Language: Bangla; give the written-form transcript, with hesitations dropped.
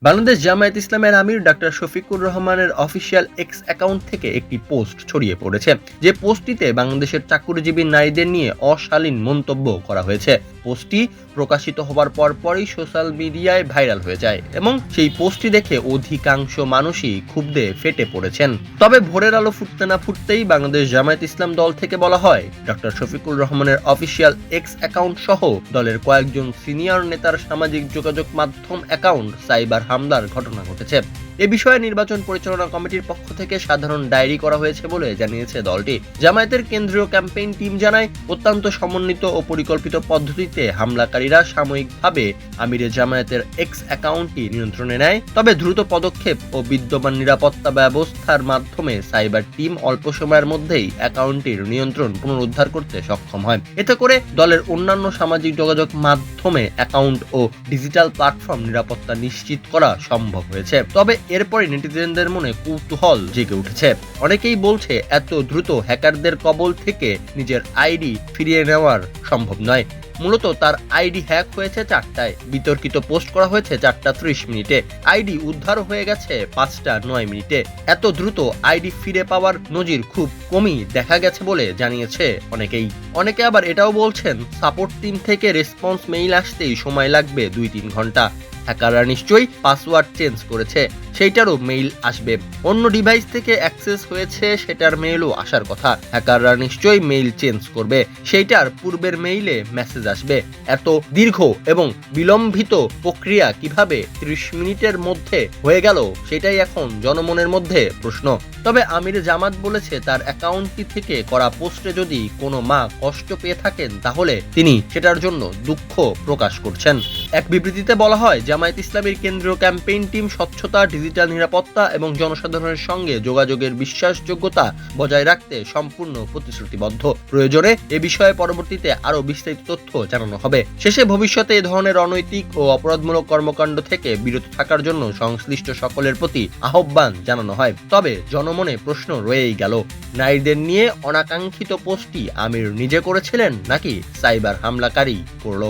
বাংলাদেশ জামায়াত ইসলামের আমির ডাক্তার শফিকুর রহমানের অফিসিয়াল এক্স অ্যাকাউন্ট থেকে একটি পোস্ট ছড়িয়ে পড়েছে। যে পোস্টটিতে বাংলাদেশের চাকরিজীবী নারীদের নিয়ে অশালীন মন্তব্য করা হয়েছে। পোস্টটি প্রকাশিত হবার পরপরই সোশ্যাল মিডিয়ায় ভাইরাল হয়ে যায় এবং সেই পোস্টটি দেখে অধিকাংশ মানুষই ক্ষুব্ধে ফেটে পড়েছেন। তবে ভোরের আলো ফুটতে না ফুটতেই বাংলাদেশ জামায়াত ইসলাম দল থেকে বলা হয়, ডাক্তার শফিকুর রহমানের অফিসিয়াল এক্স অ্যাকাউন্ট সহ দলের কয়েকজন সিনিয়র নেতার সামাজিক যোগাযোগ মাধ্যম অ্যাকাউন্ট সাইবার হামলার ঘটনা ঘটেছে। এ বিষয়ে নির্বাচন পরিচালনা কমিটির পক্ষ থেকে সাধারণ ডায়েরি করা হয়েছে বলে জানিয়েছে দলটি। জামায়াতের কেন্দ্রীয় ক্যাম্পেইন টিম জানায়, অত্যন্ত সমন্বিত ও পরিকল্পিত পদ্ধতিতে হামলাকারীরা সাময়িকভাবে আমিরে জামায়াতের এক্স অ্যাকাউন্টটি নিয়ন্ত্রণে নেয়। তবে দ্রুত পদক্ষেপ ও বিদ্যমান নিরাপত্তা ব্যবস্থার মাধ্যমে সাইবার টিম অল্প সময়ের মধ্যেই অ্যাকাউন্টটির নিয়ন্ত্রণ পুনরুদ্ধার করতে সক্ষম হয়। এতে করে দলের অন্যান্য সামাজিক যোগাযোগ মাধ্যমে অ্যাকাউন্ট ও ডিজিটাল প্ল্যাটফর্ম নিরাপত্তা নিশ্চিত করা সম্ভব হয়েছে। তবে এরপরে নেটিজেনদের মনে কৌতূহল জেগে উঠেছে। অনেকেই বলছে, এত দ্রুত হ্যাকারদের কবল থেকে নিজের আইডি ফিরিয়ে নেওয়ার সম্ভব নয়। মূলত তার আইডি হ্যাক হয়েছে 4টায়, বিতর্কিত পোস্ট করা হয়েছে 4:30 মিনিটে, আইডি উদ্ধার হয়ে গেছে 5:09 মিনিটে। এত দ্রুত আইডি ফিরে পাওয়ার নজির খুব কমই দেখা গেছে বলে জানিয়েছে অনেকেই। অনেকে আবার এটাও বলছেন, সাপোর্ট টিম থেকে রেসপন্স মেইল আসতেই সময় লাগবে 2-3 ঘন্টা। হ্যাকাররা নিশ্চয়ই পাসওয়ার্ড চেঞ্জ করেছে, সেইটারও মেইল আসবে। অন্য ডিভাইস থেকে অ্যাক্সেস হয়েছে, সেটার মেইলও আসার কথা। হ্যাকাররা নিশ্চয়ই মেইল চেঞ্জ করবে, সেইটার পূর্বের মেইলে মেসেজ আসবে। এত দীর্ঘ এবং বিলম্বিত প্রক্রিয়া কিভাবে 30 মিনিটের মধ্যে হয়ে গেল, সেটাই এখন জনমনের মধ্যে প্রশ্ন। তবে আমির জামাত বলেছে, তার অ্যাকাউন্টটি থেকে করা পোস্টে যদি কোনো মা কষ্ট পেয়ে থাকেন, তাহলে তিনি সেটার জন্য দুঃখ প্রকাশ করছেন। এক বিবৃতিতে বলা হয়, জামায়াত ইসলামীর কেন্দ্রীয় ক্যাম্পেইন টিম স্বচ্ছতা, ডিজিটাল নিরাপত্তা এবং জনসাধারণের সঙ্গে যোগাযোগের বিশ্বাসযোগ্যতা বজায় রাখতে সম্পূর্ণ প্রতিশ্রুতিবদ্ধ। প্রয়োজনে এ বিষয়ে পরবর্তীতে আরও বিস্তারিত তথ্য জানানো হবে। শেষে ভবিষ্যতে এ ধরনের অনৈতিক ও অপরাধমূলক কর্মকাণ্ড থেকে বিরত থাকার জন্য সংশ্লিষ্ট সকলের প্রতি আহ্বান জানানো হয়। তবে জনমনে প্রশ্ন রয়েই গেল, নারীদের নিয়ে অনাকাঙ্ক্ষিত পোস্টটি আমির নিজে করেছিলেন নাকি সাইবার হামলাকারী করল?